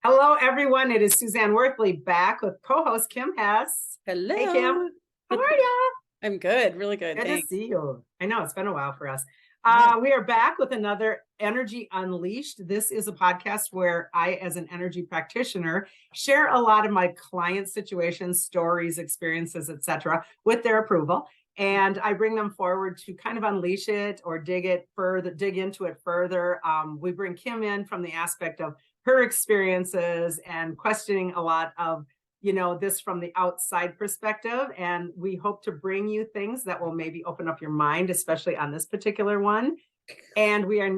Hello, everyone. It is Suzanne Worthley back with co-host Kim Hess. Hello. Hey, Kim. How are you? I'm good. Really good. Good Thanks. to see you. I know it's been a while for us. Yeah. We are back with another Energy Unleashed. This is a podcast where I, as an energy practitioner, share a lot of my client situations, stories, experiences, etc., with their approval. And I bring them forward to kind of unleash it or dig into it further. We bring Kim in from the aspect of her experiences and questioning a lot of this from the outside perspective. And we hope to bring you things that will maybe open up your mind, especially on this particular one. And we are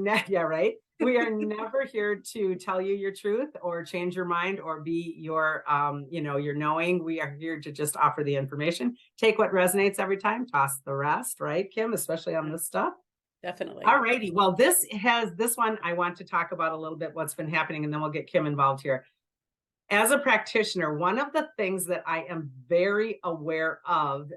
we are never here to tell you your truth or change your mind or be your your knowing. We are here to just offer the information, take what resonates every time, toss the rest, right, Kim, especially on this stuff. Definitely. All righty. Well, this one I want to talk about a little bit what's been happening, and then we'll get Kim involved here. As a practitioner, one of the things that I am very aware of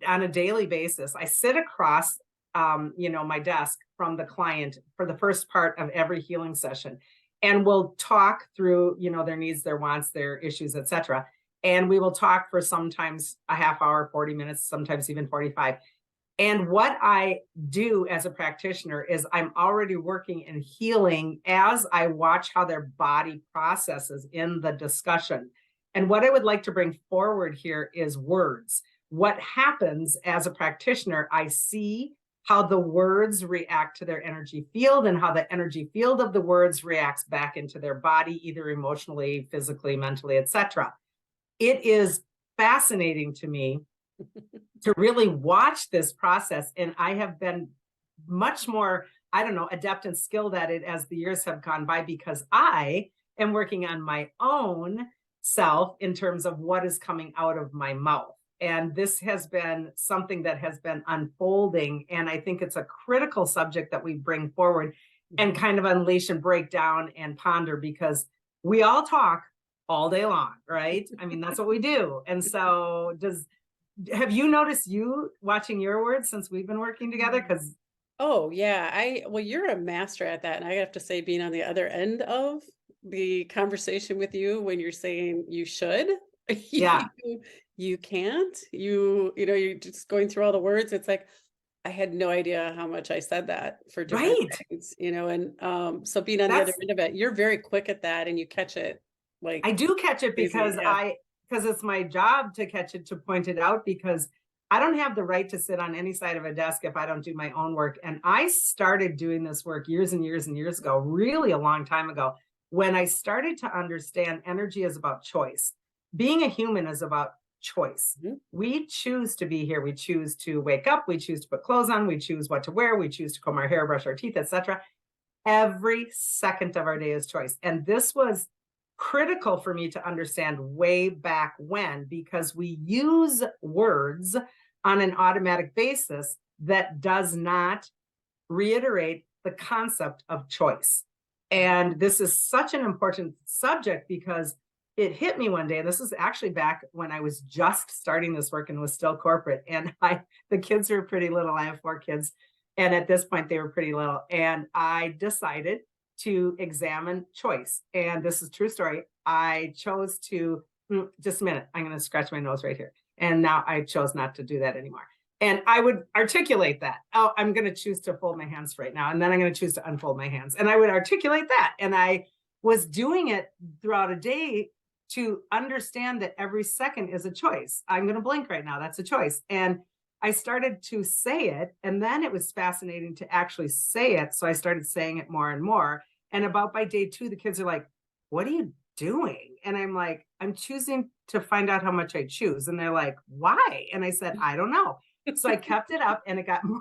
on a daily basis, I sit across, my desk from the client for the first part of every healing session, and we'll talk through, their needs, their wants, their issues, etc. And we will talk for sometimes a half hour, 40 minutes, sometimes even 45. And what I do as a practitioner is I'm already working and healing as I watch how their body processes in the discussion. And what I would like to bring forward here is words. What happens as a practitioner, I see how the words react to their energy field and how the energy field of the words reacts back into their body, either emotionally, physically, mentally, etc. It is fascinating to me to really watch this process. And I have been much more, adept and skilled at it as the years have gone by, because I am working on my own self in terms of what is coming out of my mouth. And this has been something that has been unfolding. And I think it's a critical subject that we bring forward and kind of unleash and break down and ponder, because we all talk all day long, right? I mean, that's what we do. And so have you noticed you watching your words since we've been working together? Oh yeah. Well, you're a master at that. And I have to say, being on the other end of the conversation with you when you're saying you should, Yeah. you can't, you're just going through all the words. It's like, I had no idea how much I said that for different things, and so being on the other end of it, you're very quick at that and you catch it. Like, I do catch it because because it's my job to catch it, to point it out, because I don't have the right to sit on any side of a desk if I don't do my own work. And I started doing this work years and years and years ago, really a long time ago, when I started to understand energy is about choice. Being a human is about choice. Mm-hmm. We choose to be here. We choose to wake up. We choose to put clothes on. We choose what to wear. We choose to comb our hair, brush our teeth, etc. Every second of our day is choice. And this was critical for me to understand way back when, because we use words on an automatic basis that does not reiterate the concept of choice. And this is such an important subject because it hit me one day. And this is actually back when I was just starting this work and was still corporate. And the kids were pretty little. I have 4 kids. And at this point, they were pretty little. And I decided to examine choice. And this is a true story. I chose to, just a minute, I'm going to scratch my nose right here. And now I chose not to do that anymore. And I would articulate that. Oh, I'm going to choose to fold my hands right now. And then I'm going to choose to unfold my hands. And I would articulate that. And I was doing it throughout a day to understand that every second is a choice. I'm going to blink right now. That's a choice. And I started to say it, and then it was fascinating to actually say it. So I started saying it more and more. And about by day 2, the kids are like, "What are you doing?" And I'm like, "I'm choosing to find out how much I choose." And they're like, "Why?" And I said, "I don't know." So I kept it up, and it got more.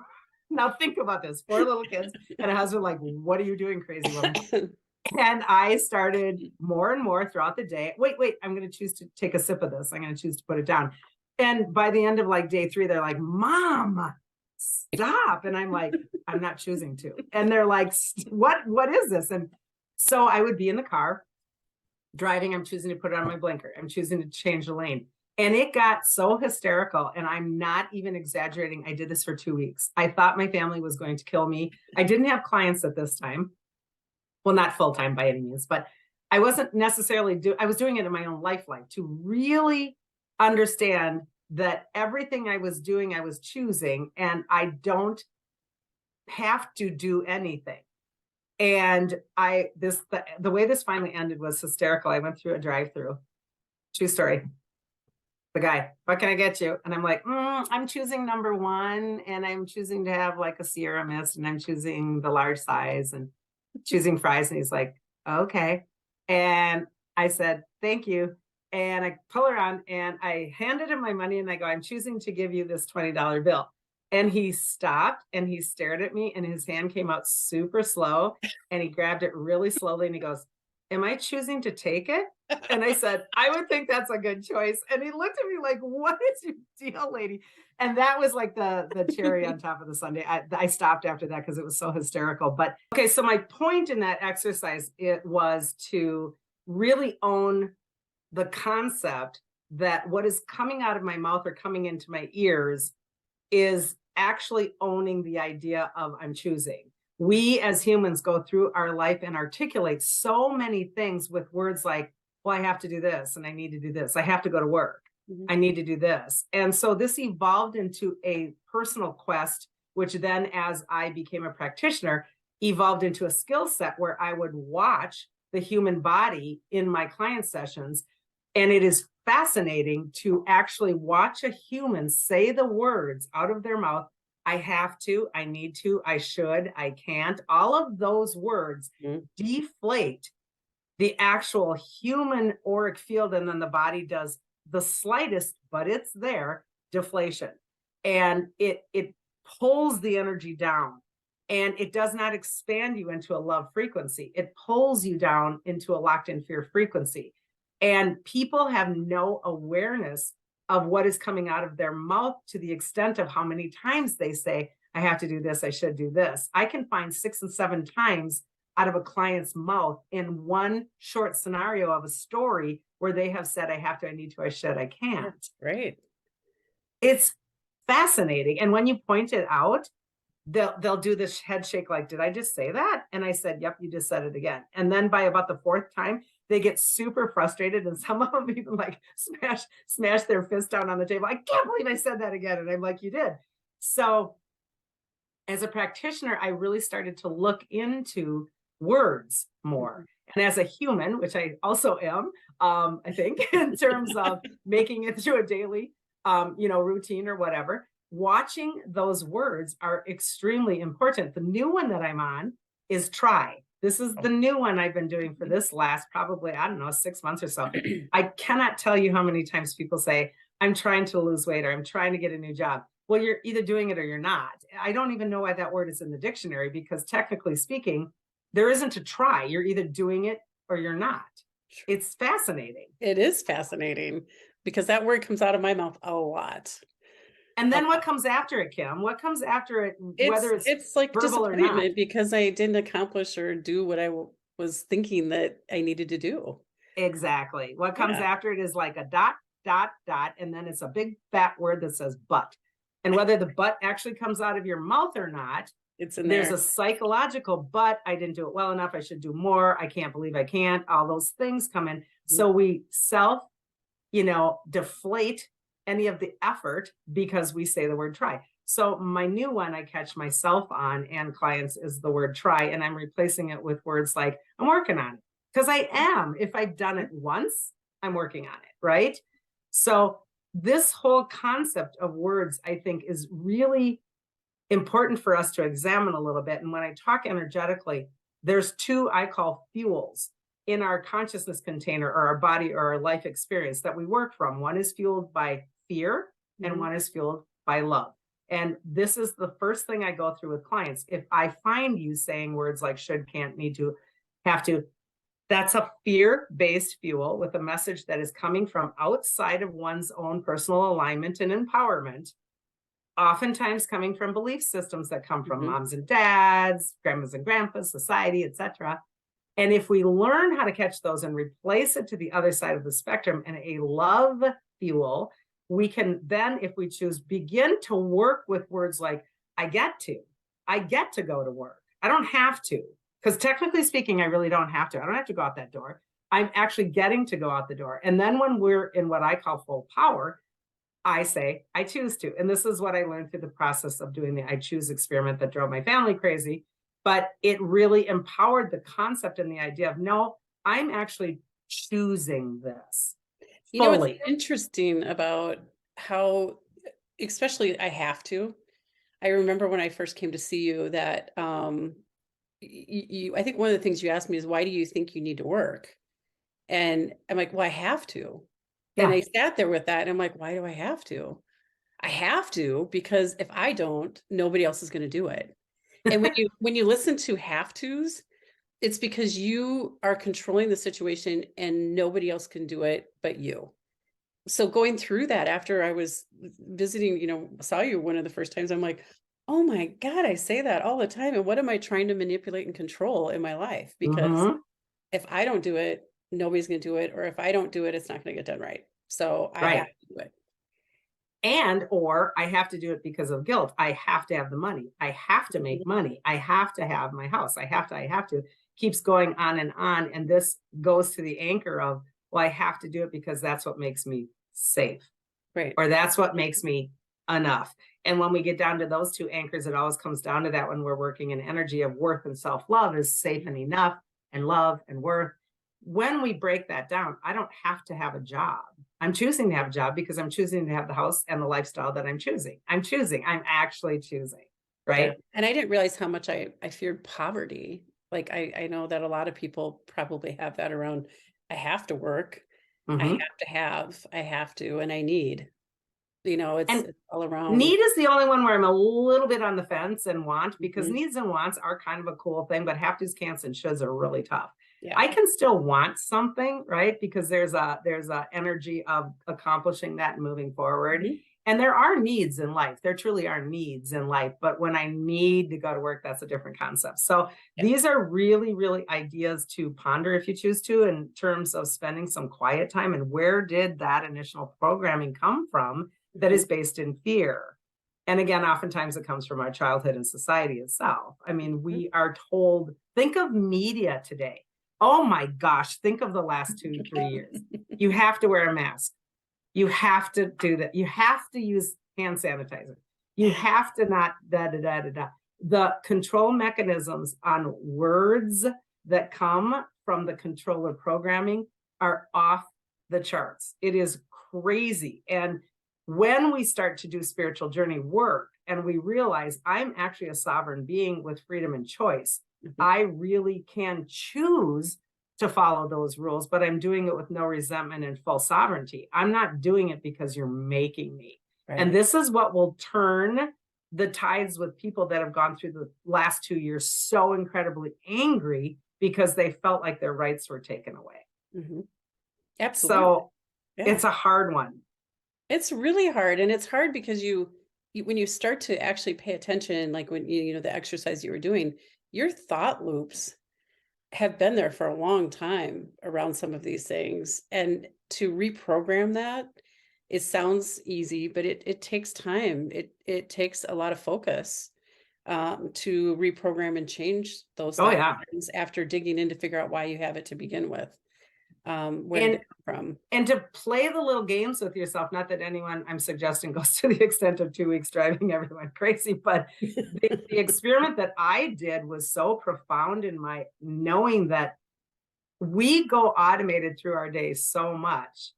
Now think about this: 4 little kids and a husband like, "What are you doing, crazy woman?" And I started more and more throughout the day. Wait, I'm going to choose to take a sip of this. I'm going to choose to put it down. And by the end of like day 3, they're like, "Mom, stop." And I'm like, "I'm not choosing to." And they're like, what is this?" And so I would be in the car driving. I'm choosing to put on my blinker. I'm choosing to change the lane. And it got so hysterical. And I'm not even exaggerating. I did this for 2 weeks. I thought my family was going to kill me. I didn't have clients at this time. Well, not full time by any means, but I wasn't necessarily I was doing it in my own life to really understand that everything I was doing, I was choosing, and I don't have to do anything. And the way this finally ended was hysterical. I went through a drive-through. True story. The guy, what can I get you? And I'm like, I'm choosing number 1, and I'm choosing to have like a Sierra Mist, and I'm choosing the large size and choosing fries. And he's like, okay. And I said, thank you. And I pull around and I handed him my money and I go, I'm choosing to give you this $20 bill. And he stopped and he stared at me and his hand came out super slow and he grabbed it really slowly and he goes, am I choosing to take it? And I said, I would think that's a good choice. And he looked at me like, what is your deal, lady? And that was like the cherry on top of the sundae. I stopped after that because it was so hysterical. But okay, so my point in that exercise, it was to really own the concept that what is coming out of my mouth or coming into my ears is actually owning the idea of I'm choosing. We as humans go through our life and articulate so many things with words like, well, I have to do this and I need to do this. I have to go to work. I need to do this. And so this evolved into a personal quest, which then as I became a practitioner, evolved into a skill set where I would watch the human body in my client sessions. And it is fascinating to actually watch a human say the words out of their mouth. I have to, I need to, I should, I can't. All of those words deflate the actual human auric field. And then the body does the slightest, but it's there, deflation. And it pulls the energy down. And it does not expand you into a love frequency. It pulls you down into a locked in fear frequency. And people have no awareness of what is coming out of their mouth to the extent of how many times they say, I have to do this, I should do this. I can find 6 and 7 times out of a client's mouth in one short scenario of a story where they have said, I have to, I need to, I should, I can't. That's great. It's fascinating. And when you point it out, they'll do this head shake like, did I just say that? And I said, yep, you just said it again. And then by about the 4th time, they get super frustrated. And some of them even like smash their fist down on the table. I can't believe I said that again. And I'm like, you did. So as a practitioner, I really started to look into words more. And as a human, which I also am, I think, in terms of making it through a daily, routine or whatever, watching those words are extremely important. The new one that I'm on is try. This is the new one I've been doing for this last probably, 6 months or so. I cannot tell you how many times people say, I'm trying to lose weight or I'm trying to get a new job. Well, you're either doing it or you're not. I don't even know why that word is in the dictionary because technically speaking, there isn't a try. You're either doing it or you're not. It's fascinating. It is fascinating because that word comes out of my mouth a lot. And then what comes after it, Kim? What comes after it, whether it's like verbal or not? Because I didn't accomplish or do what I was thinking that I needed to do. Exactly. What comes after it is like a dot, dot, dot, and then it's a big fat word that says but. And whether the but actually comes out of your mouth or not, it's in there. There's a psychological, but I didn't do it well enough. I should do more. I can't believe I can't. All those things come in. So we deflate any of the effort because we say the word try. So my new one I catch myself on and clients is the word try. And I'm replacing it with words like, I'm working on it. Because I am. If I've done it once, I'm working on it. Right. So this whole concept of words, I think, is really important for us to examine a little bit. And when I talk energetically, there's 2 I call fuels in our consciousness container or our body or our life experience that we work from. One is fueled by fear and one is fueled by love. And this is the first thing I go through with clients. If I find you saying words like should, can't, need to, have to, that's a fear-based fuel with a message that is coming from outside of one's own personal alignment and empowerment, oftentimes coming from belief systems that come from moms and dads, grandmas and grandpas, society, etc. And if we learn how to catch those and replace it to the other side of the spectrum in a love fuel, we can then, if we choose, begin to work with words like, I get to go to work. I don't have to, because technically speaking, I really don't have to. I don't have to go out that door. I'm actually getting to go out the door. And then when we're in what I call full power, I say, I choose to. And this is what I learned through the process of doing the I choose experiment that drove my family crazy. But it really empowered the concept and the idea of, no, I'm actually choosing this You know, what's fully. interesting about how, especially I have to. I remember when I first came to see you that I think one of the things you asked me is, why do you think you need to work? And I'm like, well, I have to. And Yeah. I sat there with that and I'm like, why do I have to? I have to, because if I don't, nobody else is going to do it. And when you listen to have tos, it's because you are controlling the situation and nobody else can do it but you. So going through that after I was visiting, saw you one of the first times, I'm like, oh my God, I say that all the time. And what am I trying to manipulate and control in my life? Because if I don't do it, nobody's going to do it. Or if I don't do it, it's not going to get done right. So I have to do it. And, or I have to do it because of guilt. I have to have the money. I have to make money. I have to have my house. I have to. Keeps going on. And this goes to the anchor of, well, I have to do it because that's what makes me safe. Right. Or that's what makes me enough. And when we get down to those two anchors, it always comes down to that when we're working in energy of worth and self-love is safe and enough and love and worth. When we break that down, I don't have to have a job. I'm choosing to have a job because I'm choosing to have the house and the lifestyle that I'm choosing. I'm actually choosing. Right. Yeah. And I didn't realize how much I feared poverty. Like I know that a lot of people probably have that around. I have to work. I have to, and I need, it's all around. Need is the only one where I'm a little bit on the fence and want, because needs and wants are kind of a cool thing, but have to's, can'ts, and shoulds are really tough. Yeah. I can still want something, right? Because there's a energy of accomplishing that and moving forward. And there are needs in life. There truly are needs in life. But when I need to go to work, that's a different concept. So these are really, really ideas to ponder if you choose to, in terms of spending some quiet time. And where did that initial programming come from that is based in fear? And again, oftentimes it comes from our childhood and society itself. I mean, we are told, think of media today. Oh my gosh, think of the last 2-3 years. You have to wear a mask. You have to do that. You have to use hand sanitizer. You have to not The control mechanisms on words that come from the controller programming are off the charts. It is crazy. And when we start to do spiritual journey work and we realize I'm actually a sovereign being with freedom and choice, I really can choose to follow those rules, but I'm doing it with no resentment and full sovereignty. I'm not doing it because you're making me. Right. And this is what will turn the tides with people that have gone through the last 2 years so incredibly angry because they felt like their rights were taken away. Absolutely. So it's a hard one. It's really hard. And it's hard because you when you start to actually pay attention, like when the exercise you were doing, your thought loops have been there for a long time around some of these things. And to reprogram that, it sounds easy, but it takes time. It takes a lot of focus to reprogram and change those things after digging in to figure out why you have it to begin with. Where did it come from? And to play the little games with yourself, not that anyone I'm suggesting goes to the extent of 2 weeks driving everyone crazy, but the experiment that I did was so profound in my knowing that we go automated through our days so much.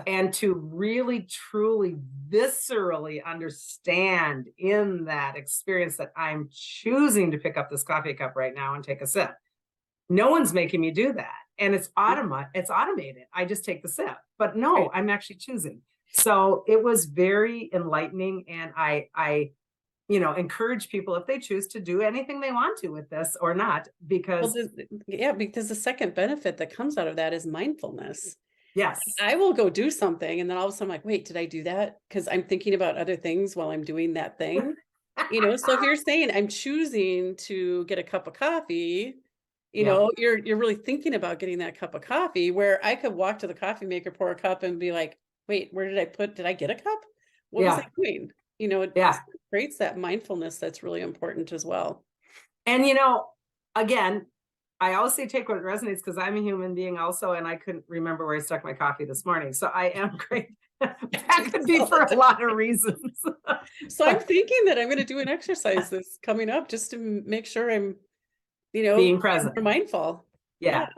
And to really, truly, viscerally understand in that experience that I'm choosing to pick up this coffee cup right now and take a sip. No one's making me do that. And it's automated. I just take the sip. But no, I'm actually choosing. So it was very enlightening. And I encourage people, if they choose, to do anything they want to with this or not, because because the second benefit that comes out of that is mindfulness. Yes. I will go do something and then all of a sudden I'm like, wait, did I do that? Because I'm thinking about other things while I'm doing that thing. So if you're saying I'm choosing to get a cup of coffee, you're really thinking about getting that cup of coffee, where I could walk to the coffee maker, pour a cup and be like, wait, where did I get a cup? What was I doing? It creates that mindfulness that's really important as well. And, again, I always say take what resonates because I'm a human being also, and I couldn't remember where I stuck my coffee this morning. So I am great. That could be for a lot of reasons. So I'm thinking that I'm going to do an exercise this coming up just to make sure I'm, being present, mindful. Yeah.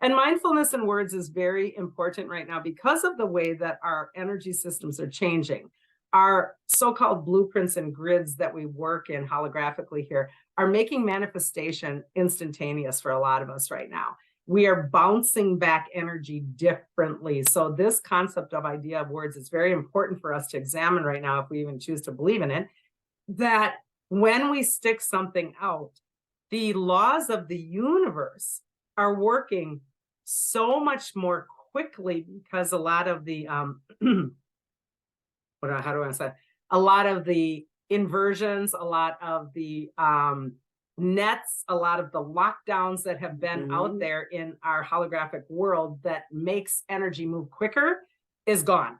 And mindfulness in words is very important right now because of the way that our energy systems are changing. Our so-called blueprints and grids that we work in holographically here are making manifestation instantaneous for a lot of us right now. We are bouncing back energy differently. So this concept of idea of words is very important for us to examine right now, if we even choose to believe in it, that when we stick something out, the laws of the universe are working so much more quickly because a lot of the how do I want to say, a lot of the inversions, a lot of the nets, a lot of the lockdowns that have been out there in our holographic world that makes energy move quicker is gone.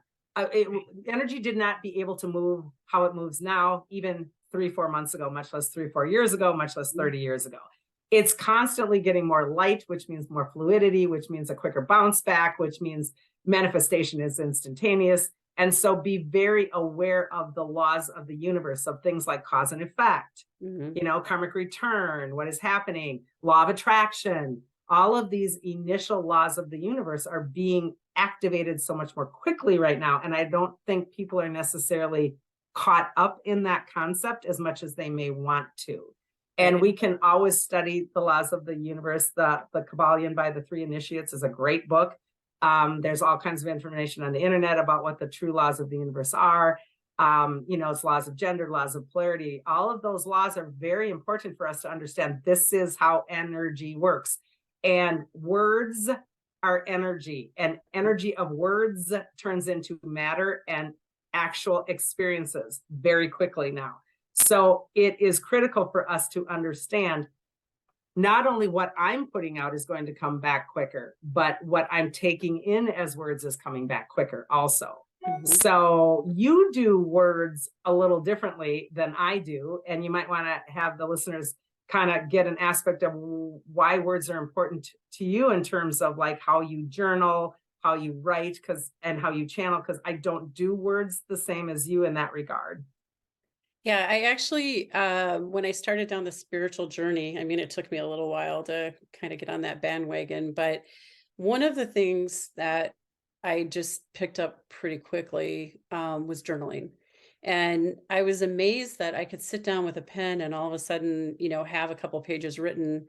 Energy did not be able to move how it moves now, even 3-4 months ago, much less 3-4 years ago, much less 30 years ago. It's constantly getting more light, which means more fluidity, which means a quicker bounce back, which means manifestation is instantaneous. And so be very aware of the laws of the universe, of things like cause and effect, karmic return, what is happening, law of attraction. All of these initial laws of the universe are being activated so much more quickly right now. And I don't think people are necessarily caught up in that concept as much as they may want to. And we can always study the laws of the universe. The Kabbalion by the Three Initiates is a great book. There's all kinds of information on the internet about what the true laws of the universe are. It's laws of gender, laws of polarity. All of those laws are very important for us to understand. This is how energy works. And words are energy, and energy of words turns into matter and actual experiences very quickly now. So it is critical for us to understand not only what I'm putting out is going to come back quicker, but what I'm taking in as words is coming back quicker also. So you do words a little differently than I do, and you might want to have the listeners kind of get an aspect of why words are important to you in terms of like how you journal, how you write, and how you channel, because I don't do words the same as you in that regard. Yeah, I actually, when I started down the spiritual journey, I mean, it took me a little while to kind of get on that bandwagon, but one of the things that I just picked up pretty quickly was journaling. And I was amazed that I could sit down with a pen and all of a sudden, have a couple pages written.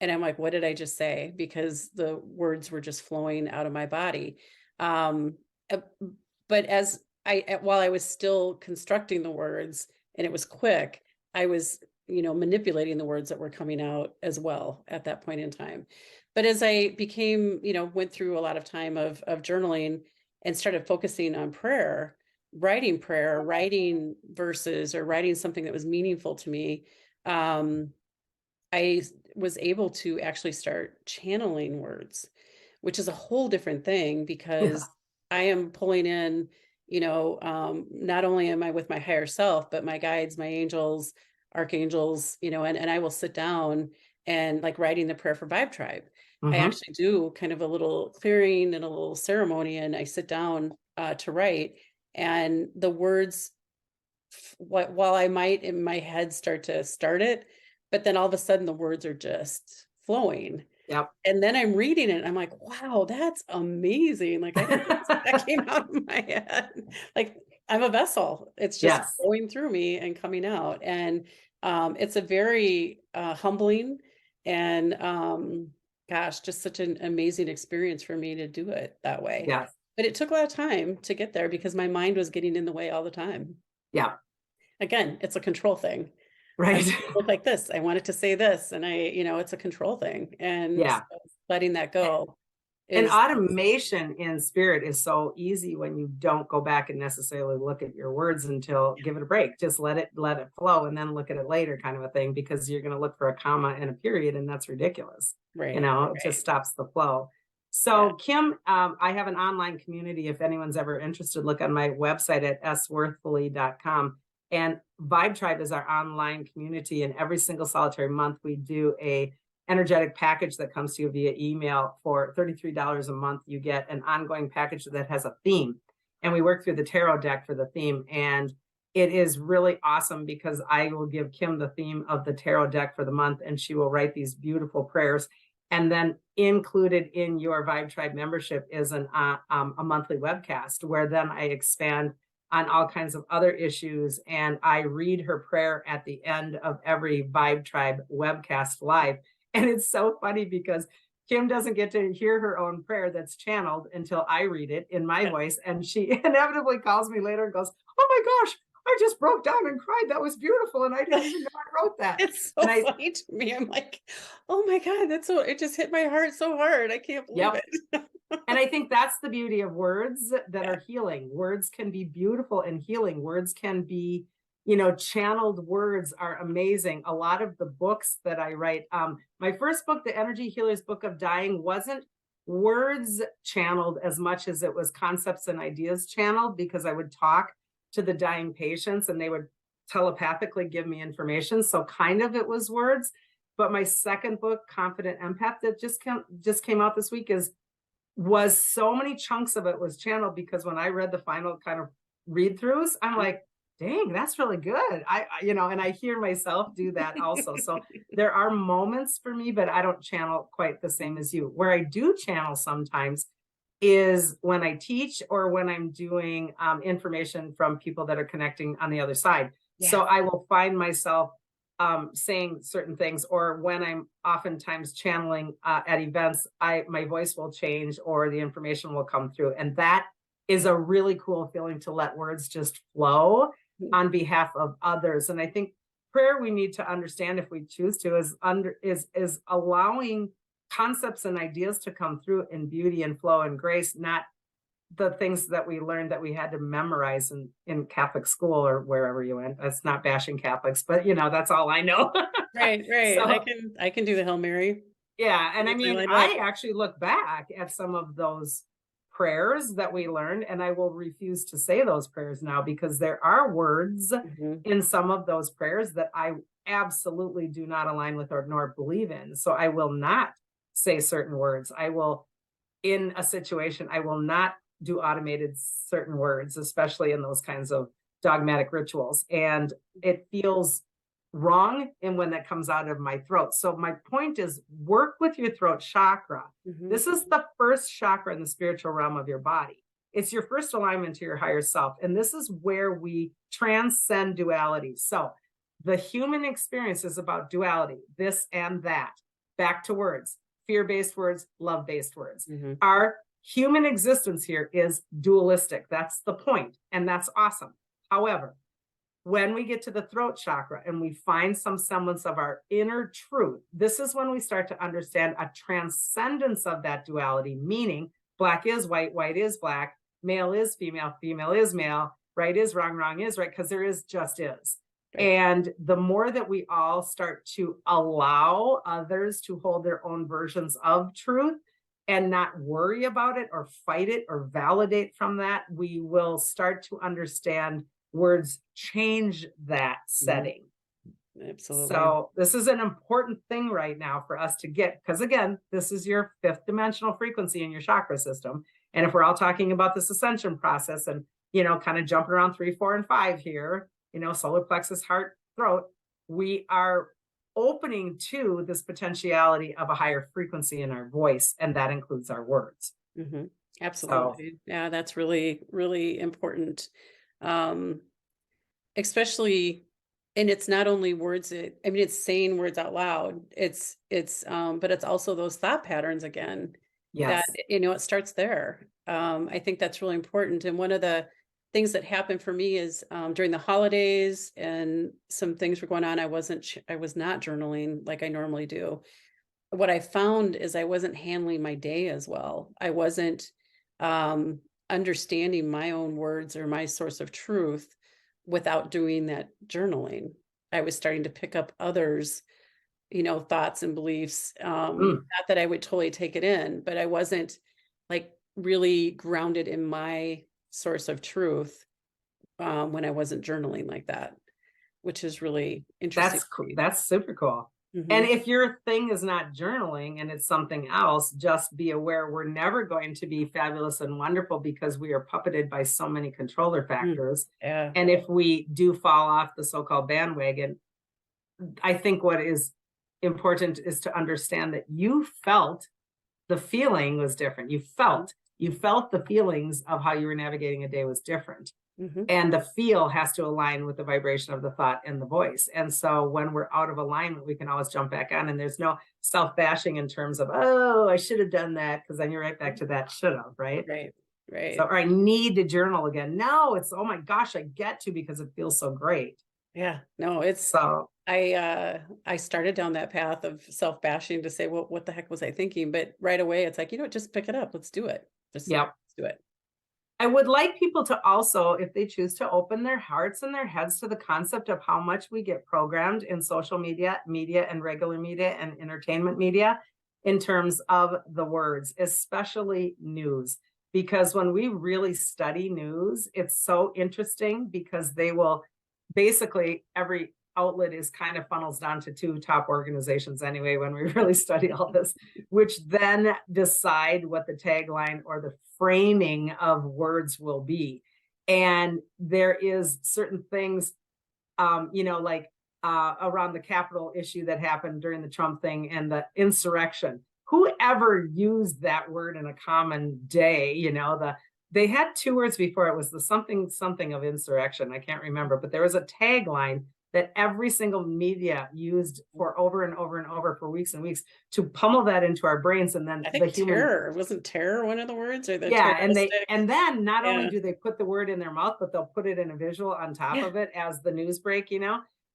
And I'm like, what did I just say? Because the words were just flowing out of my body. But while I was still constructing the words and it was quick, I was, manipulating the words that were coming out as well at that point in time. But as I became, went through a lot of time of journaling and started focusing on prayer, writing verses or writing something that was meaningful to me, I was able to actually start channeling words, which is a whole different thing because I am pulling in, not only am I with my higher self, but my guides, my angels, archangels, and I will sit down and like writing the prayer for Vibe Tribe. I actually do kind of a little clearing and a little ceremony, and I sit down to write, and the words, while I might in my head start it, but then all of a sudden the words are just flowing. Yep. And then I'm reading it and I'm like, wow, that's amazing. Like that came out of my head. Like I'm a vessel. It's just going through me and coming out. And it's a very humbling and just such an amazing experience for me to do it that way. Yeah. But it took a lot of time to get there because my mind was getting in the way all the time. Yeah. Again, it's a control thing. Right. Look like this. I wanted to say this, and it's a control thing, and so letting that go. And automation in spirit is so easy when you don't go back and necessarily look at your words until give it a break. Just let it flow and then look at it later, kind of a thing, because you're going to look for a comma and a period, and that's ridiculous. Right. It just stops the flow. So Kim, I have an online community. If anyone's ever interested, look on my website at sworthly.com. And Vibe Tribe is our online community. And every single solitary month, we do a energetic package that comes to you via email. For $33 a month, you get an ongoing package that has a theme. And we work through the tarot deck for the theme. And it is really awesome because I will give Kim the theme of the tarot deck for the month, and she will write these beautiful prayers. And then included in your Vibe Tribe membership is a monthly webcast where then I expand on all kinds of other issues. And I read her prayer at the end of every Vibe Tribe webcast live. And it's so funny because Kim doesn't get to hear her own prayer that's channeled until I read it in my voice. And she inevitably calls me later and goes, "Oh my gosh, I just broke down and cried. That was beautiful. And I didn't even know I wrote that." It's so funny to me. I'm like, oh my God, it just hit my heart so hard. I can't believe it. And I think that's the beauty of words that are healing. Words can be beautiful and healing. Words can be, channeled words are amazing. A lot of the books that I write, my first book, The Energy Healer's Book of Dying, wasn't words channeled as much as it was concepts and ideas channeled, because I would talk to the dying patients and they would telepathically give me information. So kind of it was words. But my second book, Confident Empath, that just came out this week, was so many chunks of it was channeled, because when I read the final kind of read throughs, I'm like, dang, that's really good. And I hear myself do that also. So there are moments for me, but I don't channel quite the same as you. Where I do channel sometimes is when I teach or when I'm doing information from people that are connecting on the other side. Yeah. So I will find myself saying certain things, or when I'm oftentimes channeling at events, my voice will change or the information will come through. And that is a really cool feeling, to let words just flow on behalf of others. And I think prayer, we need to understand, if we choose to, is allowing concepts and ideas to come through in beauty and flow and grace, not the things that we learned that we had to memorize in Catholic school or wherever you went. That's not bashing Catholics, but that's all I know. Right. So, I can do the Hail Mary. Yeah. And I mean, I actually look back at some of those prayers that we learned, and I will refuse to say those prayers now, because there are words in some of those prayers that I absolutely do not align with or nor believe in. So I will not say certain words. I will, in a situation, I will not do automated certain words, especially in those kinds of dogmatic rituals. And it feels wrong and when that comes out of my throat. So my point is, work with your throat chakra. This is the first chakra in the spiritual realm of your body. It's your first alignment to your higher self. And this is where we transcend duality. So the human experience is about duality, this and that. Back to words, fear-based words, love-based words. Our human existence here is dualistic. That's the point, and that's awesome. However, when we get to the throat chakra and we find some semblance of our inner truth, this is when we start to understand a transcendence of that duality, meaning black is white, white is black, male is female, female is male, right is wrong, wrong is right, because there is just is. Right. And the more that we all start to allow others to hold their own versions of truth and not worry about it or fight it or validate from that, we will start to understand words change that setting. Absolutely. So this is an important thing right now for us to get, because again, this is your fifth dimensional frequency in your chakra system. And if we're all talking about this ascension process and, kind of jumping around 3, 4, and 5 here, solar plexus, heart, throat, we are opening to this potentiality of a higher frequency in our voice. And that includes our words. Absolutely. So, yeah, that's really, really important. Especially, and it's not only words, it's saying words out loud. But it's also those thought patterns again. Yes. That, it starts there. I think that's really important. And one of the things that happened for me is during the holidays and some things were going on, I was not journaling like I normally do. What I found is I wasn't handling my day as well. I wasn't understanding my own words or my source of truth without doing that journaling. I was starting to pick up others, thoughts and beliefs. Not that I would totally take it in, but I wasn't like really grounded in my source of truth when I wasn't journaling like that, which is really interesting. That's super cool. And if your thing is not journaling and it's something else, just be aware we're never going to be fabulous and wonderful because we are puppeted by so many controller factors. Yeah. And if we do fall off the so-called bandwagon, I think what is important is to understand that you felt the feeling was different. You felt the feelings of how you were navigating a day was different. And the feel has to align with the vibration of the thought and the voice. And so when we're out of alignment, we can always jump back on, and there's no self-bashing in terms of, oh, I should have done that, because then you're right back to that should have, right? Right. So, or I need to journal again. No, it's, oh my gosh, I get to, because it feels so great. Yeah, no, it's, so I started down that path of self-bashing to say, well, what the heck was I thinking? But right away, it's like, just pick it up. Let's do it. Let's do it. I would like people to also, if they choose to, open their hearts and their heads to the concept of how much we get programmed in social media, and regular media and entertainment media in terms of the words, especially news. Because when we really study news, it's so interesting, because they will basically, every outlet is kind of funnels down to two top organizations anyway, when we really study all this, which then decide what the tagline or the framing of words will be. And there is certain things, like around the Capitol issue that happened during the Trump thing and the insurrection. Whoever used that word in a common day, they had two words before. It was the something of insurrection. I can't remember, but there was a tagline that every single media used for over and over and over for weeks and weeks to pummel that into our brains. And then I think terror, wasn't terror one of the words? Or and then not only do they put the word in their mouth, but they'll put it in a visual on top of it as the news break,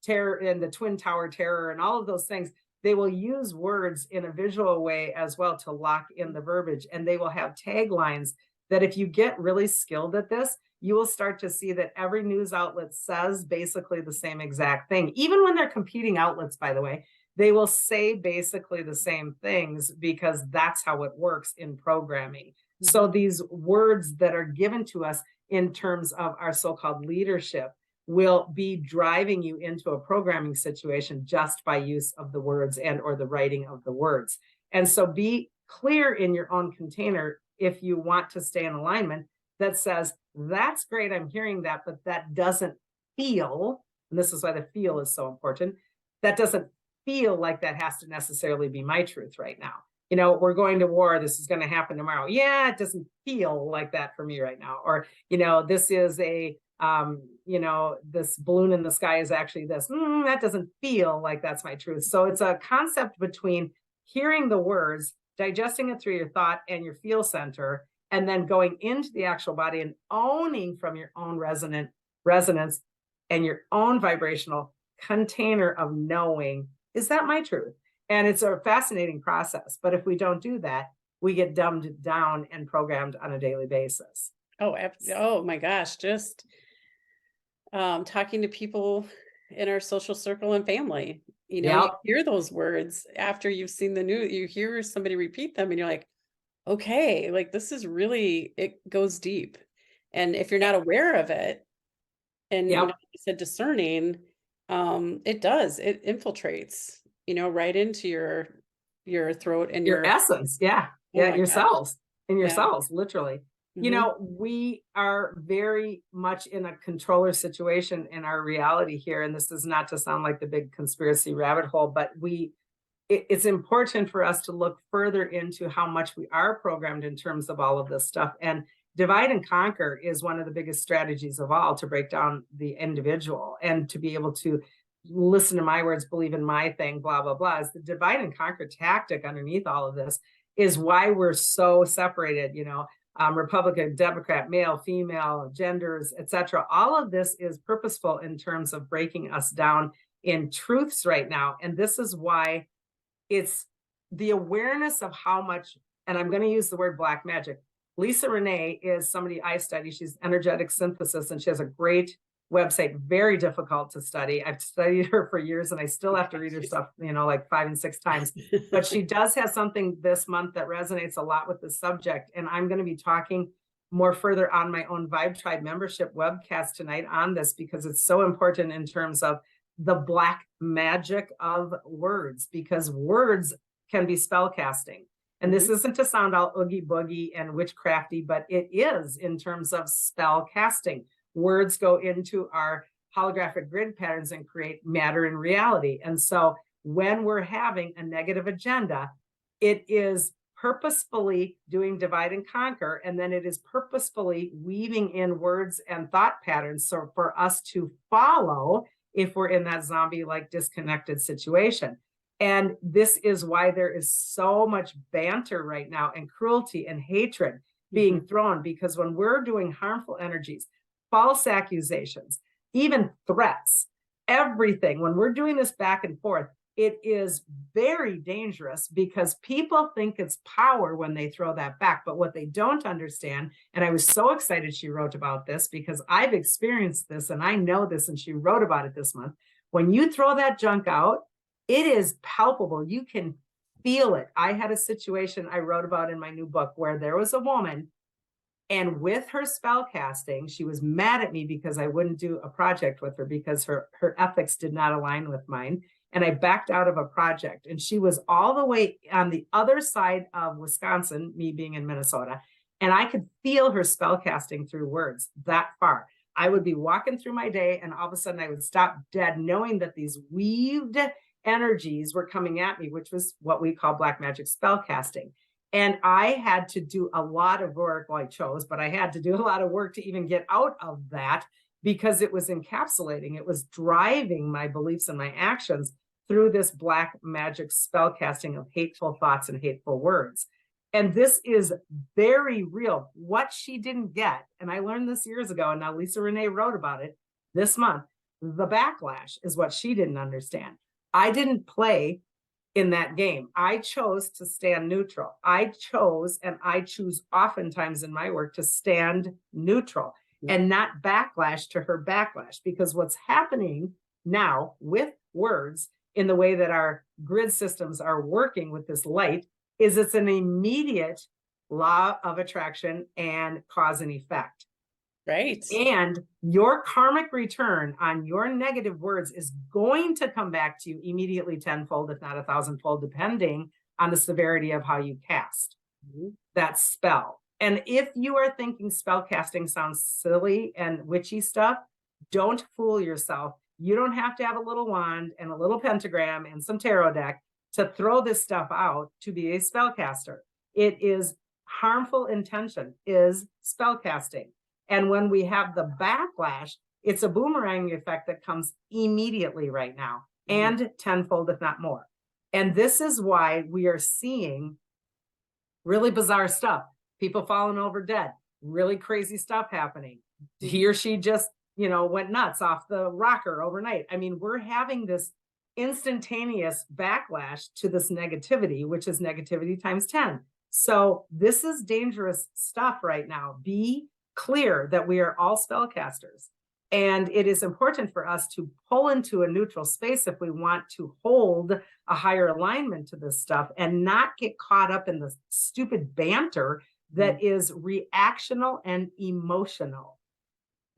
terror and the Twin Tower terror and all of those things. They will use words in a visual way as well to lock in the verbiage. And they will have taglines that, if you get really skilled at this, you will start to see that every news outlet says basically the same exact thing. Even when they're competing outlets, by the way, they will say basically the same things, because that's how it works in programming. So these words that are given to us in terms of our so-called leadership will be driving you into a programming situation just by use of the words and or the writing of the words. And so be clear in your own container if you want to stay in alignment that says, that's great, I'm hearing that, but that doesn't feel, and this is why the feel is so important, that doesn't feel like that has to necessarily be my truth right now. We're going to war, this is going to happen tomorrow. Yeah, it doesn't feel like that for me right now. Or, this is a, this balloon in the sky is actually this. That doesn't feel like that's my truth. So it's a concept between hearing the words, digesting it through your thought and your feel center, and then going into the actual body and owning from your own resonance and your own vibrational container of knowing, is that my truth? And it's a fascinating process. But if we don't do that, we get dumbed down and programmed on a daily basis. Oh my gosh. Just talking to people in our social circle and family, you hear those words after you've seen the news, you hear somebody repeat them and you're like, okay, like this is really, it goes deep. And if you're not aware of it, and you said discerning, it infiltrates, right into your throat and your essence. Your cells, in your cells, literally. We are very much in a controller situation in our reality here. And this is not to sound like the big conspiracy rabbit hole, but it's important for us to look further into how much we are programmed in terms of all of this stuff. And divide and conquer is one of the biggest strategies of all to break down the individual and to be able to listen to my words, believe in my thing, blah, blah, blah. Is the divide and conquer tactic underneath all of this is why we're so separated, Republican, Democrat, male, female, genders, etc. All of this is purposeful in terms of breaking us down in truths right now. And this is why it's the awareness of how much, and I'm going to use the word black magic. Lisa Renee is somebody I study. She's energetic synthesis, and she has a great website, very difficult to study. I've studied her for years and I still have to read her stuff, like 5 and 6 times, but she does have something this month that resonates a lot with the subject. And I'm going to be talking more further on my own Vibe Tribe membership webcast tonight on this, because it's so important in terms of the black magic of words, because words can be spell casting. And this isn't to sound all oogie boogie and witchcrafty, but it is in terms of spell casting. Words go into our holographic grid patterns and create matter in reality. And so when we're having a negative agenda, it is purposefully doing divide and conquer, and then it is purposefully weaving in words and thought patterns so for us to follow if we're in that zombie-like disconnected situation. And this is why there is so much banter right now and cruelty and hatred being thrown, because when we're doing harmful energies, false accusations, even threats, everything, when we're doing this back and forth, it is very dangerous, because people think it's power when they throw that back. But what they don't understand, and I was so excited she wrote about this because I've experienced this and I know this, and she wrote about it this month. When you throw that junk out, it is palpable. You can feel it. I had a situation I wrote about in my new book where there was a woman, and with her spell casting, she was mad at me because I wouldn't do a project with her because her ethics did not align with mine. And I backed out of a project, and she was all the way on the other side of Wisconsin, me being in Minnesota. And I could feel her spell casting through words that far. I would be walking through my day, and all of a sudden I would stop dead, knowing that these weaved energies were coming at me, which was what we call black magic spell casting. And I had to do a lot of work. Well, I chose, but I had to do a lot of work to even get out of that, because it was encapsulating, it was driving my beliefs and my actions through this black magic spell casting of hateful thoughts and hateful words. And this is very real. What she didn't get, and I learned this years ago, and now Lisa Renee wrote about it this month, the backlash is what she didn't understand. I didn't play in that game. I chose to stand neutral. I chose, and I choose oftentimes in my work, to stand neutral and not backlash to her backlash. Because what's happening now with words, in the way that our grid systems are working with this light, is it's an immediate law of attraction and cause and effect. Right. And your karmic return on your negative words is going to come back to you immediately tenfold, if not 1,000-fold, depending on the severity of how you cast that spell. And if you are thinking spell casting sounds silly and witchy stuff, don't fool yourself. You don't have to have a little wand and a little pentagram and some tarot deck to throw this stuff out to be a spellcaster. It is harmful intention, is spell casting. And when we have the backlash, it's a boomerang effect that comes immediately right now, and tenfold, if not more. And this is why we are seeing really bizarre stuff. People falling over dead, really crazy stuff happening. He or she just, went nuts off the rocker overnight. I mean, we're having this instantaneous backlash to this negativity, which is negativity times 10. So this is dangerous stuff right now. Be clear that we are all spellcasters. And it is important for us to pull into a neutral space if we want to hold a higher alignment to this stuff and not get caught up in the stupid banter that is reactional and emotional.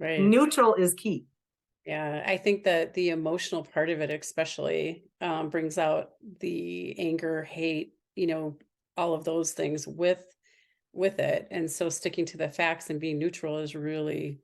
Right. Neutral is key. Yeah, I think that the emotional part of it especially brings out the anger, hate, all of those things with it. And so sticking to the facts and being neutral is really,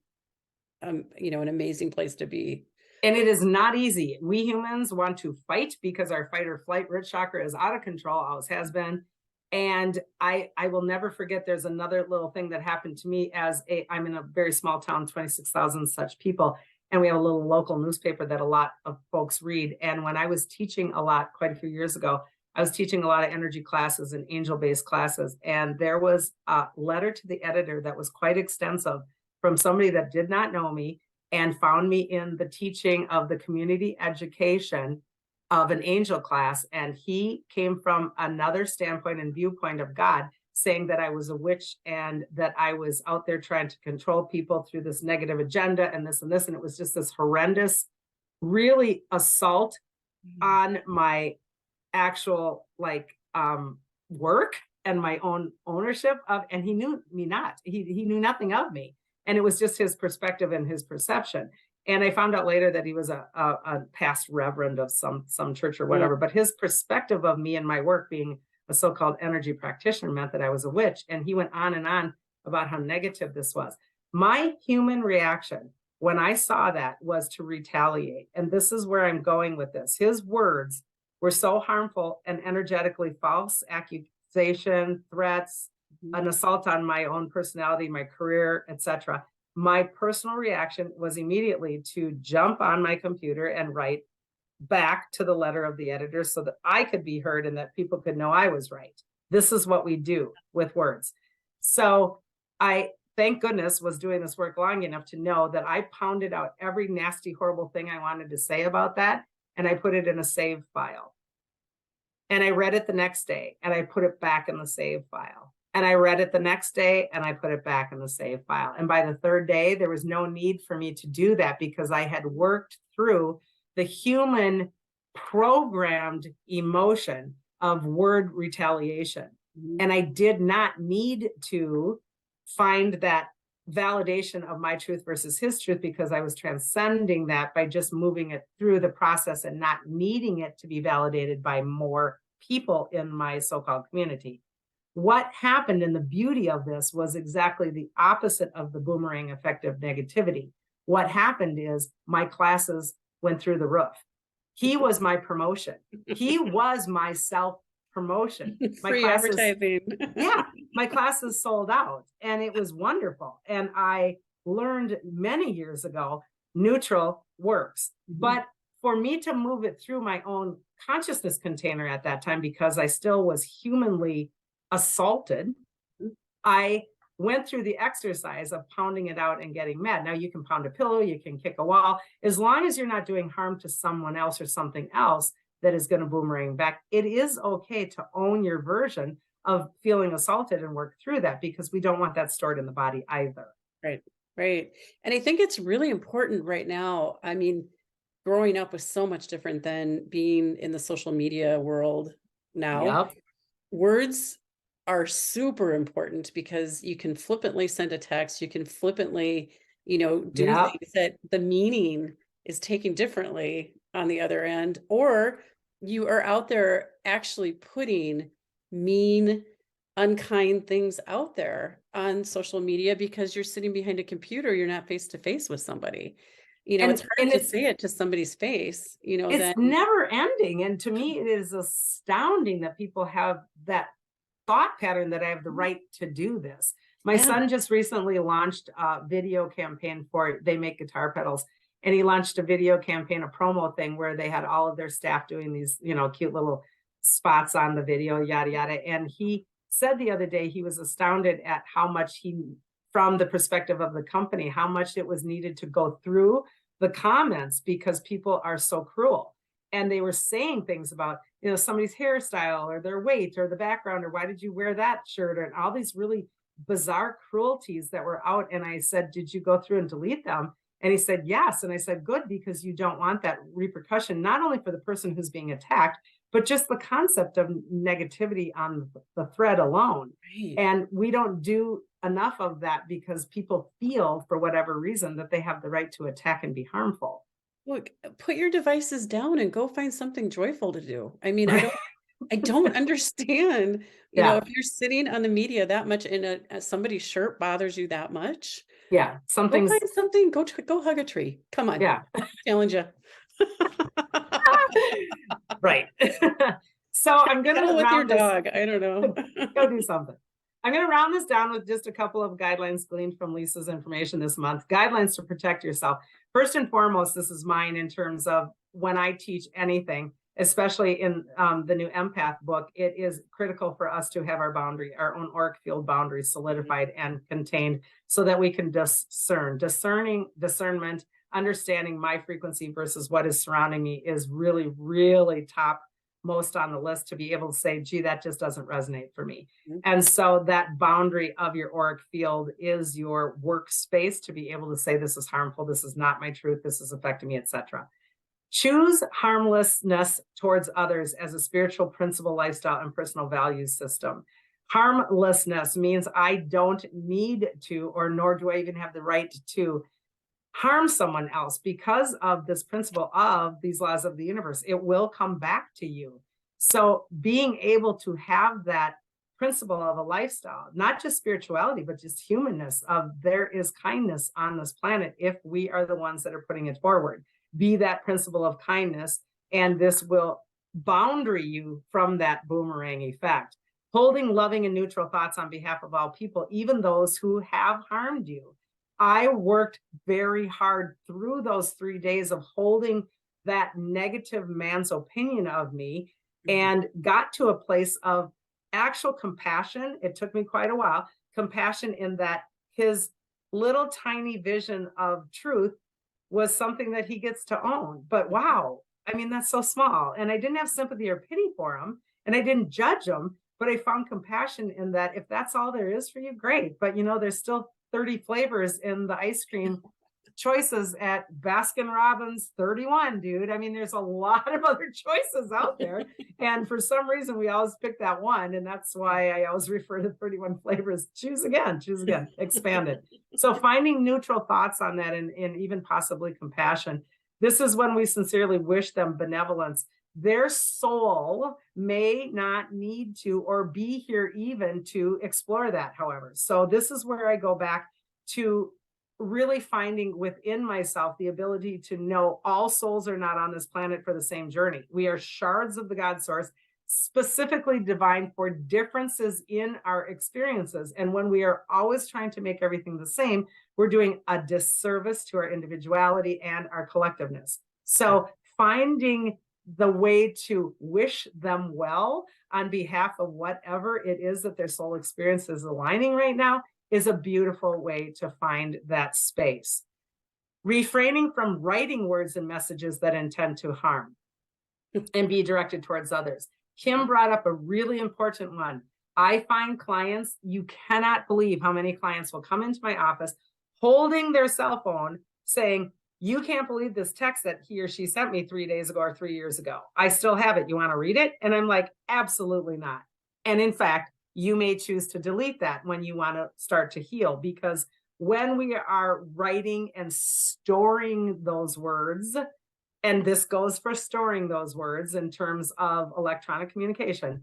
an amazing place to be. And it is not easy. We humans want to fight because our fight or flight root chakra is out of control, always has been. And I will never forget, there's another little thing that happened to me I'm in a very small town, 26,000 such people. And we have a little local newspaper that a lot of folks read. And when I was teaching a lot, quite a few years ago, I was teaching a lot of energy classes and angel-based classes. And there was a letter to the editor that was quite extensive from somebody that did not know me and found me in the teaching of the community education of an angel class. And he came from another standpoint and viewpoint of God, saying that I was a witch and that I was out there trying to control people through this negative agenda and this and this. And it was just this horrendous, really assault on my actual work and my own ownership of, and he knew me not, he knew nothing of me. And it was just his perspective and his perception. And I found out later that he was a past reverend of some church or whatever, but his perspective of me and my work being a so-called energy practitioner meant that I was a witch. And he went on and on about how negative this was. My human reaction when I saw that was to retaliate. And this is where I'm going with this. His words were so harmful and energetically false, accusation, threats, an assault on my own personality, my career, etc. My personal reaction was immediately to jump on my computer and write back to the letter of the editor so that I could be heard and that people could know I was right. This is what we do with words. So I, thank goodness, was doing this work long enough to know that I pounded out every nasty, horrible thing I wanted to say about that, and I put it in a save file. And I read it the next day, and I put it back in the save file. And I read it the next day, and I put it back in the save file. And by the third day, there was no need for me to do that because I had worked through the human programmed emotion of word retaliation. And I did not need to find that validation of my truth versus his truth because I was transcending that by just moving it through the process and not needing it to be validated by more people in my so-called community. What happened, and the beauty of this was exactly the opposite of the boomerang effect of negativity. What happened is my classes went through the roof. He was my promotion. He was my self-promotion. Free advertising. Yeah, my classes sold out, and it was wonderful. And I learned many years ago, neutral works. But for me to move it through my own consciousness container at that time, because I still was humanly assaulted, I went through the exercise of pounding it out and getting mad. Now you can pound a pillow, you can kick a wall, as long as you're not doing harm to someone else or something else that is going to boomerang back. It is okay to own your version of feeling assaulted and work through that, because we don't want that stored in the body either. Right, right. And I think it's really important right now. I mean, growing up was so much different than being in the social media world now. Words are super important because you can flippantly send a text, you can flippantly, do things that the meaning is taken differently on the other end, or you are out there actually putting mean, unkind things out there on social media because you're sitting behind a computer, you're not face to face with somebody. It's hard to say it to somebody's face, it's never ending. And to me, it is astounding that people have that thought pattern that I have the right to do this. My son just recently launched a video campaign they make guitar pedals. And he launched a video campaign, a promo thing where they had all of their staff doing these, cute little spots on the video, yada, yada. And he said the other day, he was astounded at how much from the perspective of the company, how much it was needed to go through the comments because people are so cruel. And they were saying things about, somebody's hairstyle or their weight or the background or why did you wear that shirt, and all these really bizarre cruelties that were out. And I said, did you go through and delete them? And he said, yes. And I said, good, because you don't want that repercussion, not only for the person who's being attacked, but just the concept of negativity on the thread alone. Right. And we don't do enough of that because people feel, for whatever reason, that they have the right to attack and be harmful. Look, put your devices down and go find something joyful to do. I mean, I don't understand, if you're sitting on the media that much and somebody's shirt bothers you that much. Yeah. Go find something, go hug a tree. Come on. Yeah. Challenge you. Right. So I'm going to with your dog. I don't know. Go do something. I'm going to round this down with just a couple of guidelines gleaned from Lisa's information this month. Guidelines to protect yourself. First and foremost, this is mine in terms of when I teach anything, especially in the new Empath book, it is critical for us to have our own auric field boundaries solidified and contained so that we can discernment, understanding my frequency versus what is surrounding me is really, really top most on the list to be able to say, gee, that just doesn't resonate for me. And so that boundary of your auric field is your workspace to be able to say, this is harmful, this is not my truth, this is affecting me, etc. Choose harmlessness towards others as a spiritual principle, lifestyle, and personal values system. Harmlessness means I don't need to, or nor do I even have the right to harm someone else because of this principle of these laws of the universe. It will come back to you. So being able to have that principle of a lifestyle, not just spirituality, but just humanness of there is kindness on this planet if we are the ones that are putting it forward. Be that principle of kindness, and this will boundary you from that boomerang effect. Holding loving and neutral thoughts on behalf of all people, even those who have harmed you. I worked very hard through those 3 days of holding that negative man's opinion of me and got to a place of actual compassion. It took me quite a while. Compassion in that his little tiny vision of truth was something that he gets to own. But wow, I mean, that's so small. And I didn't have sympathy or pity for him, and I didn't judge him, but I found compassion in that if that's all there is for you, great. But there's still 30 flavors in the ice cream choices at Baskin-Robbins 31, dude. I mean, there's a lot of other choices out there. And for some reason, we always pick that one. And that's why I always refer to 31 flavors. Choose again, expand it. So finding neutral thoughts on that and even possibly compassion. This is when we sincerely wish them benevolence. Their soul may not need to or be here even to explore that, however. So this is where I go back to really finding within myself the ability to know all souls are not on this planet for the same journey. We are shards of the God source, specifically divine for differences in our experiences. And when we are always trying to make everything the same, we're doing a disservice to our individuality and our collectiveness. So finding the way to wish them well on behalf of whatever it is that their soul experience is aligning right now is a beautiful way to find that space. Refraining from writing words and messages that intend to harm and be directed towards others. Kim brought up a really important one. I find clients, you cannot believe how many clients will come into my office holding their cell phone saying, you can't believe this text that he or she sent me 3 days ago or 3 years ago. I still have it. You want to read it? And I'm like, absolutely not. And in fact, you may choose to delete that when you want to start to heal, because when we are writing and storing those words, and this goes for storing those words in terms of electronic communication,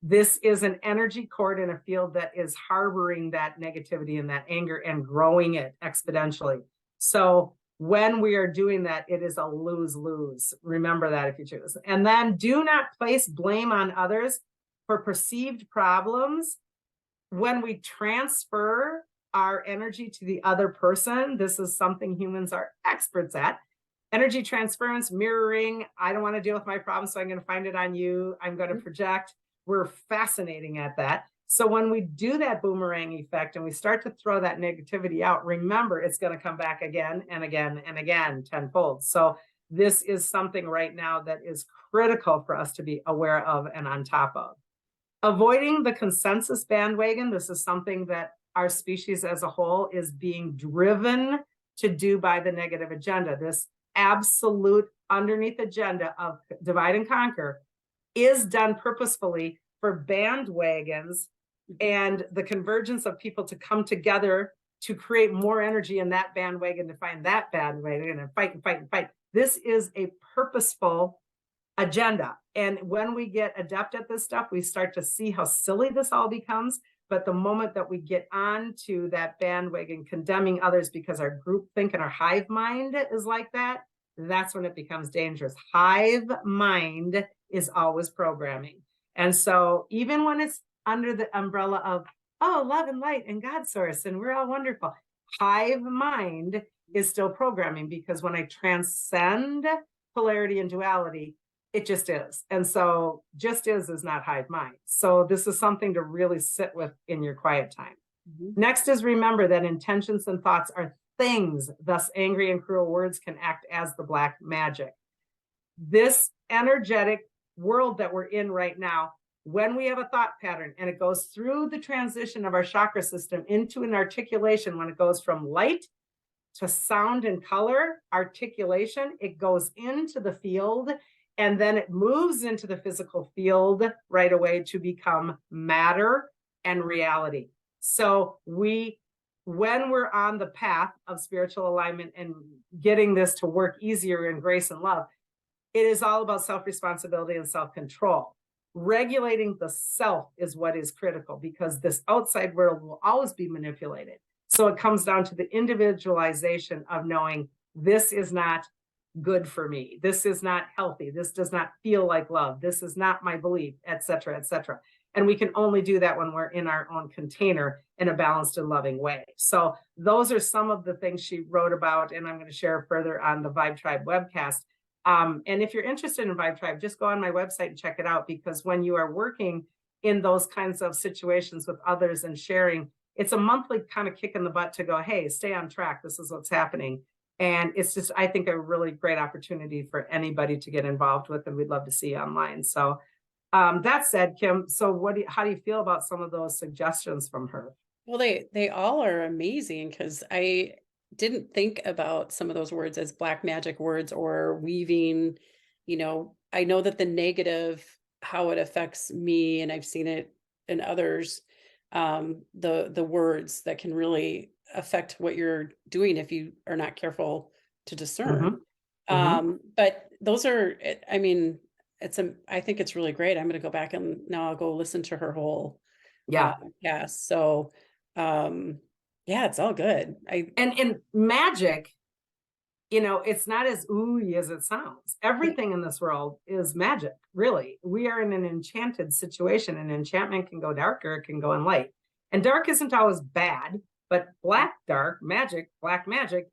this is an energy cord in a field that is harboring that negativity and that anger and growing it exponentially. So when we are doing that, it is a lose-lose. Remember that if you choose. And then do not place blame on others for perceived problems. When we transfer our energy to the other person, this is something humans are experts at. Energy transference, mirroring. I don't want to deal with my problem, so I'm going to find it on you. I'm going to project. We're fascinating at that. So when we do that boomerang effect and we start to throw that negativity out, remember, it's going to come back again and again and again tenfold. So this is something right now that is critical for us to be aware of and on top of. Avoiding the consensus bandwagon. This is something that our species as a whole is being driven to do by the negative agenda. This absolute underneath agenda of divide and conquer is done purposefully for bandwagons and the convergence of people to come together to create more energy in that bandwagon, to find that bandwagon and fight and fight and fight. This is a purposeful agenda. And when we get adept at this stuff, we start to see how silly this all becomes. But the moment that we get onto that bandwagon condemning others because our group think and our hive mind is like that, that's when it becomes dangerous. Hive mind is always programming. And so even when it's under the umbrella of, oh, love and light and God source, and we're all wonderful, hive mind is still programming, because when I transcend polarity and duality, it just is. And so just is not hive mind. So this is something to really sit with in your quiet time. Next is remember that intentions and thoughts are things, thus angry and cruel words can act as the black magic. This energetic world that we're in right now, when we have a thought pattern and it goes through the transition of our chakra system into an articulation, when it goes from light to sound and color articulation, it goes into the field and then it moves into the physical field right away to become matter and reality. So we when we're on the path of spiritual alignment and getting this to work easier in grace and love, it is all about self-responsibility and self-control. Regulating the self is what is critical, because this outside world will always be manipulated. So it comes down to the individualization of knowing this is not good for me. This is not healthy. This does not feel like love. This is not my belief, et cetera, et cetera. And we can only do that when we're in our own container in a balanced and loving way. So those are some of the things she wrote about, and I'm going to share further on the Vibe Tribe webcast. And if you're interested in Vibe Tribe, just go on my website and check it out, because when you are working in those kinds of situations with others and sharing, it's a monthly kind of kick in the butt to go, hey, stay on track. This is what's happening. And it's just, I think, a really great opportunity for anybody to get involved with, and we'd love to see you online. So that said, Kim, so how do you feel about some of those suggestions from her? Well, they all are amazing, because I didn't think about some of those words as black magic words or weaving. I know that the negative, how it affects me, and I've seen it in others, the words that can really affect what you're doing if you are not careful to discern. But those are, I mean, I think it's really great. I'm going to go back and now I'll go listen to her whole cast. So, yeah, it's all good. And in magic, it's not as ooey as it sounds. Everything in this world is magic, really. We are in an enchanted situation, and enchantment can go dark or it can go in light. And dark isn't always bad, but black magic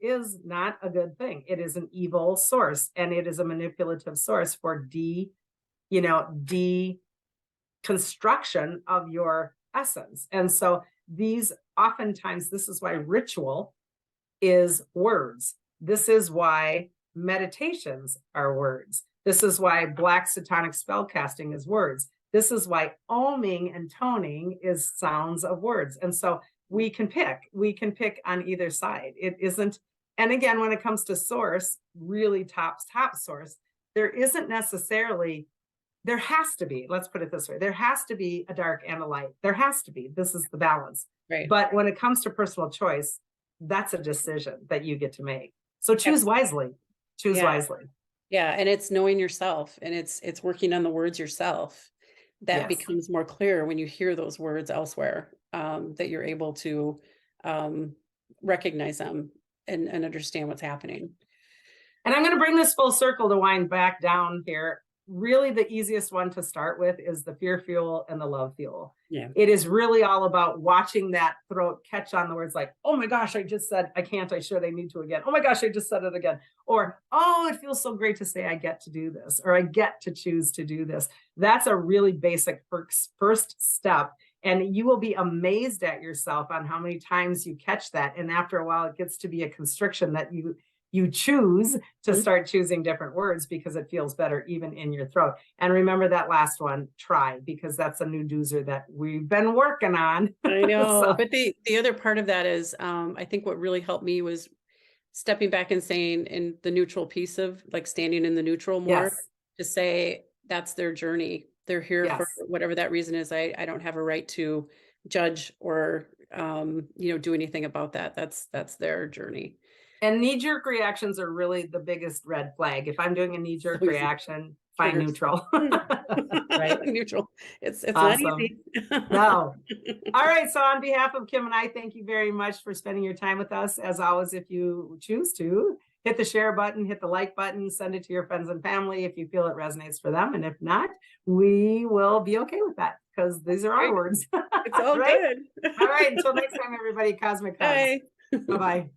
is not a good thing. It is an evil source, and it is a manipulative source for deconstruction of your essence. And so oftentimes, this is why ritual is words. This is why meditations are words. This is why black satanic spell casting is words. This is why oming and toning is sounds of words. And so we can pick on either side. It isn't, and again, when it comes to source, really top source, there has to be, let's put it this way, there has to be a dark and a light. There has to be. This is the balance. Right. But when it comes to personal choice, that's a decision that you get to make. So choose wisely. Choose wisely. Yeah. And it's knowing yourself, and it's working on the words yourself. That becomes more clear when you hear those words elsewhere, that you're able to recognize them and understand what's happening. And I'm going to bring this full circle to wind back down here. Really, the easiest one to start with is the fear fuel and the love fuel. Yeah. It is really all about watching that throat catch on the words like, oh my gosh, I just said, I can't, I should, I need to again. Oh my gosh, I just said it again. Or, oh, it feels so great to say I get to do this, or I get to choose to do this. That's a really basic first step. And you will be amazed at yourself on how many times you catch that. And after a while, it gets to be a constriction that you choose to start choosing different words, because it feels better even in your throat. And remember that last one, try, because that's a new doozer that we've been working on. I know, but the other part of that is, I think what really helped me was stepping back and saying, in the neutral piece of like standing in the neutral more, to say that's their journey. They're here for whatever that reason is. I don't have a right to judge or, do anything about that. That's their journey. And knee-jerk reactions are really the biggest red flag. If I'm doing a knee-jerk reaction, find neutral. Right, neutral. It's awesome. Not easy. No. All right. So on behalf of Kim and I, thank you very much for spending your time with us. As always, if you choose to, hit the share button, hit the like button, send it to your friends and family if you feel it resonates for them. And if not, we will be okay with that, because these are our words. It's all good. All right. Until next time, everybody, Cosmic Hugs. Bye. Bye-bye.